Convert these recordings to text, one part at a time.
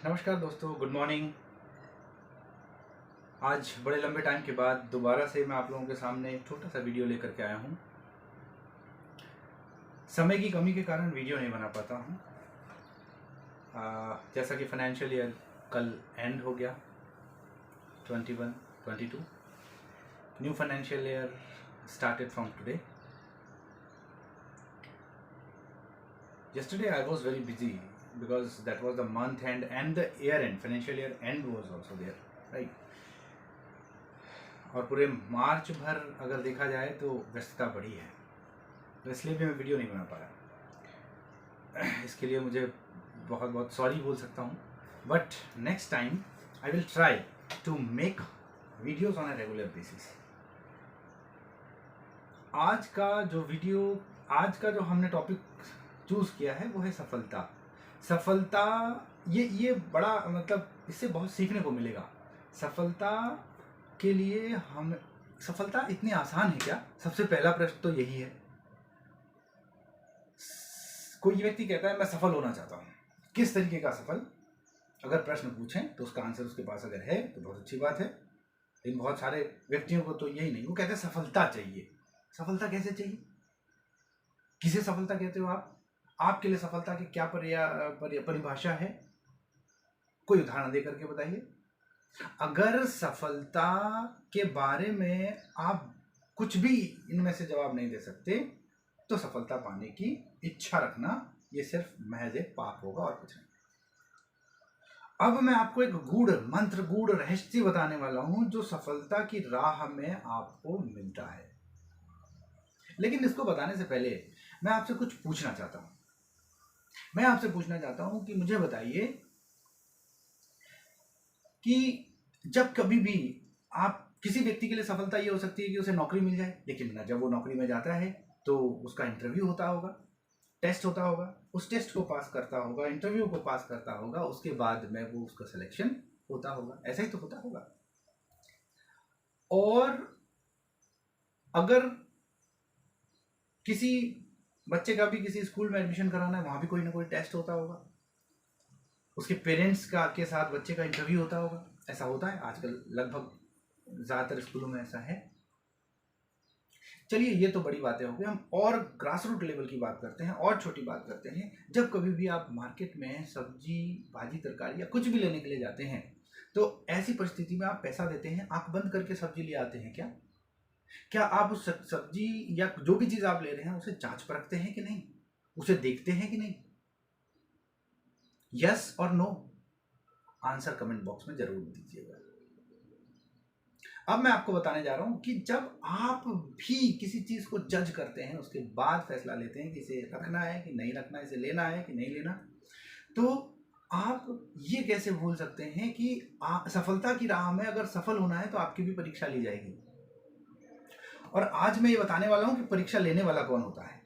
नमस्कार दोस्तों, good morning. आज बड़े लंबे टाइम के बाद दोबारा से मैं आप लोगों के सामने एक छोटा सा वीडियो लेकर के आया हूँ। समय की कमी के कारण वीडियो नहीं बना पाता हूँ। जैसा कि फाइनेंशियल ईयर कल एंड हो गया 21-22। New financial year started from today. Yesterday I was very busy because that was the month end and the year end, financial year end was also there, right? और पूरे मार्च भर अगर देखा जाए तो व्यस्तता बढ़ी है, तो इसलिए भी मैं वीडियो नहीं बना पाया। इसके लिए मुझे बहुत बहुत सॉरी बोल सकता हूँ, but next time I will try to make videos on a regular basis. आज का जो हमने टॉपिक चूज़ किया है वो है सफलता। ये बड़ा मतलब इससे बहुत सीखने को मिलेगा। सफलता के लिए हम सफलता इतनी आसान है क्या? सबसे पहला प्रश्न तो यही है। कोई व्यक्ति कहता है मैं सफल होना चाहता हूँ, किस तरीके का सफल? अगर प्रश्न पूछें तो उसका आंसर उसके पास अगर है तो बहुत अच्छी बात है, लेकिन बहुत सारे व्यक्तियों को तो यही नहीं। वो कहते हैं सफलता चाहिए। सफलता कैसे चाहिए? किसे सफलता कहते हो आप? आपके लिए सफलता की क्या परिभाषा है? कोई उदाहरण दे करके बताइए। अगर सफलता के बारे में आप कुछ भी इनमें से जवाब नहीं दे सकते तो सफलता पाने की इच्छा रखना ये सिर्फ महज एक पाप होगा और कुछ नहीं। अब मैं आपको एक गूढ़ रहस्य बताने वाला हूं जो सफलता की राह में आपको मिलता है। लेकिन इसको बताने से पहले मैं आपसे कुछ पूछना चाहता हूं। मैं आपसे पूछना चाहता हूं कि मुझे बताइए कि जब कभी भी आप किसी व्यक्ति के लिए सफलता ये हो सकती है कि उसे नौकरी मिल जाए, लेकिन जब वो नौकरी में जाता है तो उसका इंटरव्यू होता होगा, टेस्ट होता होगा, उस टेस्ट को पास करता होगा, इंटरव्यू को पास करता होगा, उसके बाद में वो उसका सिलेक्शन होता होगा। ऐसा ही तो होता होगा। और अगर किसी बच्चे का भी किसी स्कूल में एडमिशन कराना है, वहां भी कोई ना कोई टेस्ट होता होगा, उसके पेरेंट्स का के साथ बच्चे का इंटरव्यू होता होगा। ऐसा होता है आजकल, लगभग ज़्यादातर स्कूलों में ऐसा है। चलिए, ये तो बड़ी बातें हो गई। हम और ग्रास रूट लेवल की बात करते हैं और छोटी बात करते हैं। जब कभी भी आप मार्केट में सब्जी भाजी तरकारी या कुछ भी लेने के लिए जाते हैं तो ऐसी परिस्थिति में आप पैसा देते हैं, आंख बंद करके सब्जी ले आते हैं क्या? क्या आप उस सब्जी या जो भी चीज़ आप ले रहे हैं उसे जांच परखते हैं कि नहीं? उसे देखते हैं कि नहीं? यस और नो आंसर कमेंट बॉक्स में जरूर दीजिएगा। अब मैं आपको बताने जा रहा हूं कि जब आप भी किसी चीज को जज करते हैं, उसके बाद फैसला लेते हैं कि इसे रखना है कि नहीं रखना, इसे लेना है कि नहीं लेना, तो आप ये कैसे भूल सकते हैं कि सफलता की राह में अगर सफल होना है तो आपकी भी परीक्षा ली जाएगी। और आज मैं ये बताने वाला हूं कि परीक्षा लेने वाला कौन होता है।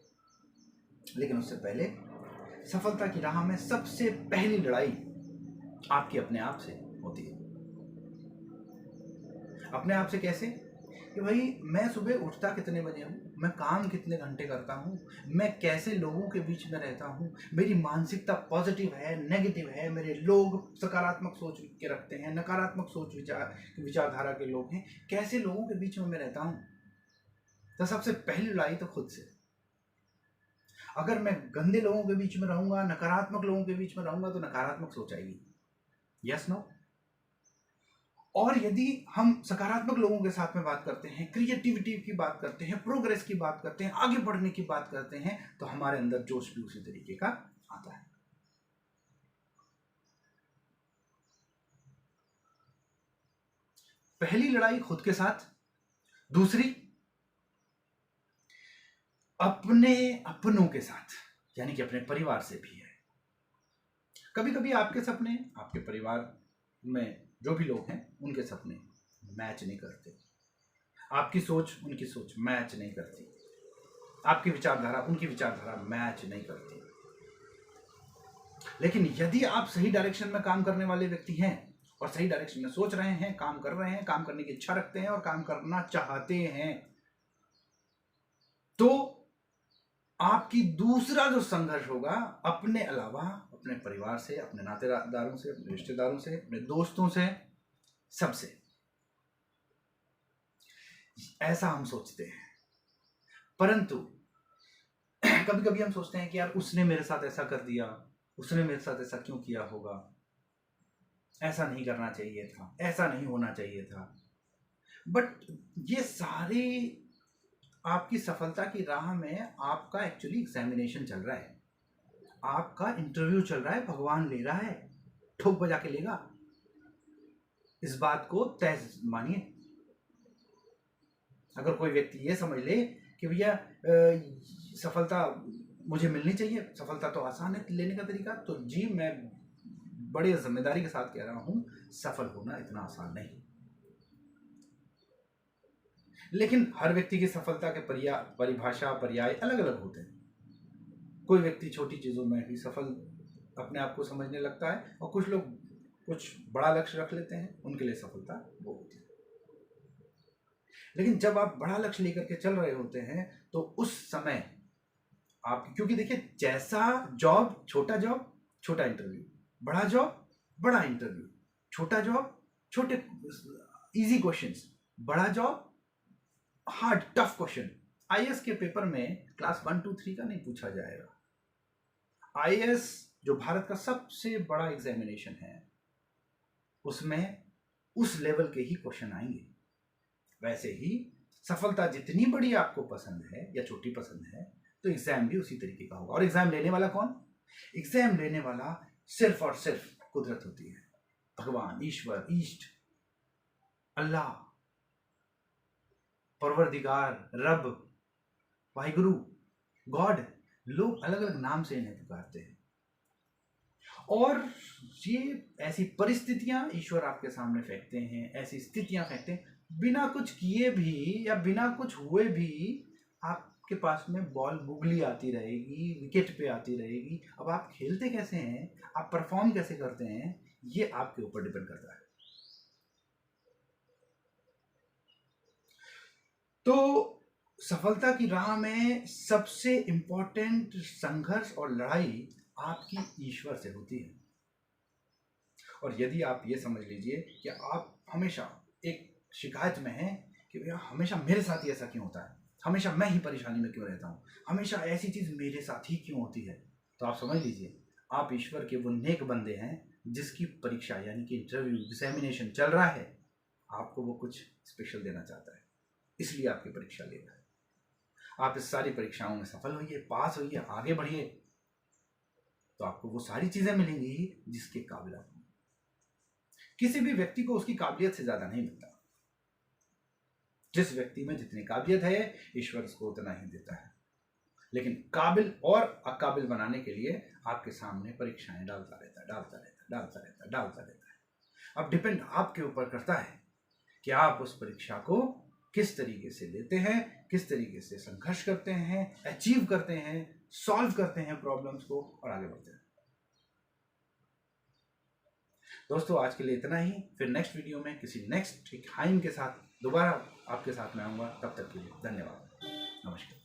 लेकिन उससे पहले, सफलता की राह में सबसे पहली लड़ाई आपकी अपने आप से होती है। अपने आप से कैसे? कि भाई मैं सुबह उठता कितने बजे हूँ, मैं काम कितने घंटे करता हूँ, मैं कैसे लोगों के बीच में रहता हूँ, मेरी मानसिकता पॉजिटिव है नेगेटिव है, मेरे लोग सकारात्मक सोच के रखते हैं, नकारात्मक सोच विचारधारा के लोग हैं, कैसे लोगों के बीच में मैं रहता हूँ। तो सबसे पहली लड़ाई तो खुद से। अगर मैं गंदे लोगों के बीच में रहूंगा, नकारात्मक लोगों के बीच में रहूंगा तो नकारात्मक सोच आएगी। Yes no? और यदि हम सकारात्मक लोगों के साथ में बात करते हैं, क्रिएटिविटी की बात करते हैं, प्रोग्रेस की बात करते हैं, आगे बढ़ने की बात करते हैं, तो हमारे अंदर जोश भी उसी तरीके का आता है। पहली लड़ाई खुद के साथ, दूसरी अपनों के साथ, यानी कि अपने परिवार से भी है। कभी कभी आपके सपने, आपके परिवार में जो भी लोग हैं उनके सपने मैच नहीं करते, आपकी सोच उनकी सोच मैच नहीं करती, आपकी विचारधारा उनकी विचारधारा मैच नहीं करती। लेकिन यदि आप सही डायरेक्शन में काम करने वाले व्यक्ति हैं और सही डायरेक्शन में सोच रहे हैं, काम कर रहे हैं, काम करने की इच्छा रखते हैं और काम करना चाहते हैं, तो आपकी दूसरा जो संघर्ष होगा अपने अलावा अपने परिवार से, अपने नातेदारों से, अपने रिश्तेदारों से, अपने दोस्तों से, सबसे। ऐसा हम सोचते हैं, परंतु कभी कभी हम सोचते हैं कि यार उसने मेरे साथ ऐसा कर दिया, उसने मेरे साथ ऐसा क्यों किया होगा, ऐसा नहीं करना चाहिए था, ऐसा नहीं होना चाहिए था। बट ये सारी आपकी सफलता की राह में आपका एक्चुअली एग्जामिनेशन चल रहा है, आपका इंटरव्यू चल रहा है, भगवान ले रहा है, ठोक बजा के लेगा। इस बात को तय मानिए। अगर कोई व्यक्ति ये समझ ले कि भैया सफलता मुझे मिलनी चाहिए, सफलता तो आसान है लेने का तरीका, तो जी मैं बड़े जिम्मेदारी के साथ कह रहा हूं, सफल होना इतना आसान नहीं। लेकिन हर व्यक्ति की सफलता के परिभाषा, पर्याय अलग अलग होते हैं। कोई व्यक्ति छोटी चीजों में भी सफल अपने आप को समझने लगता है, और कुछ लोग कुछ बड़ा लक्ष्य रख लेते हैं, उनके लिए सफलता वो होती है। लेकिन जब आप बड़ा लक्ष्य लेकर के चल रहे होते हैं तो उस समय आप, क्योंकि देखिए जैसा जॉब छोटा इंटरव्यू, बड़ा जॉब बड़ा इंटरव्यू, छोटा जॉब छोटे इजी क्वेश्चंस, बड़ा job hard tough question. IAS के पेपर में क्लास 1, 2, 3 का नहीं पूछा जाएगा। आईएएस जो भारत का सबसे बड़ा एग्जामिनेशन है, उसमें उस लेवल के ही क्वेश्चन आएंगे। वैसे ही सफलता जितनी बड़ी आपको पसंद है या छोटी पसंद है, तो एग्जाम भी उसी तरीके का होगा। और एग्जाम लेने वाला कौन? एग्जाम लेने वाला सिर्फ और सिर्फ कुदरत होती है, भगवान, ईश्वर, ईष्ट, अल्लाह, परवरदिगार, रब, वाहिगुरु, गॉड। लोग अलग अलग नाम से इन्हें पुकारते हैं। और ये ऐसी परिस्थितियां ईश्वर आपके सामने फेंकते हैं, ऐसी स्थितियां फेंकते हैं, बिना कुछ किए भी या बिना कुछ हुए भी आपके पास में बॉल गुगली आती रहेगी, विकेट पे आती रहेगी। अब आप खेलते कैसे हैं, आप परफॉर्म कैसे करते हैं, ये आपके ऊपर डिपेंड करता है। तो सफलता की राह में सबसे इंपॉर्टेंट संघर्ष और लड़ाई आपकी ईश्वर से होती है। और यदि आप ये समझ लीजिए कि आप हमेशा एक शिकायत में हैं कि भैया हमेशा मेरे साथ ही ऐसा क्यों होता है, हमेशा मैं ही परेशानी में क्यों रहता हूँ, हमेशा ऐसी चीज मेरे साथ ही क्यों होती है, तो आप समझ लीजिए आप ईश्वर के वो नेक बंदे हैं जिसकी परीक्षा यानी कि इंटरव्यू, एग्जामिनेशन चल रहा है। आपको वो कुछ स्पेशल देना चाहता है, इसलिए आपकी परीक्षा ले रहा है। आप इस सारी परीक्षाओं में सफल होइए, पास होइए, आगे बढ़िए, तो आपको वो सारी चीजें मिलेंगी जिसके काबिल आप। किसी भी व्यक्ति को उसकी काबिलियत से ज्यादा नहीं मिलता। जिस व्यक्ति में जितनी काबिलियत है, ईश्वर उसको उतना ही देता है। लेकिन काबिल और अकाबिल बनाने के लिए आपके सामने परीक्षाएं डालता रहता है। अब डिपेंड आपके ऊपर करता है कि आप उस परीक्षा को किस तरीके से लेते हैं, किस तरीके से संघर्ष करते हैं, अचीव करते हैं, सॉल्व करते हैं प्रॉब्लम्स को और आगे बढ़ते हैं। दोस्तों आज के लिए इतना ही। फिर नेक्स्ट वीडियो में किसी नेक्स्ट हाइम के साथ दोबारा आपके साथ में आऊँगा। तब तक के लिए धन्यवाद, नमस्कार।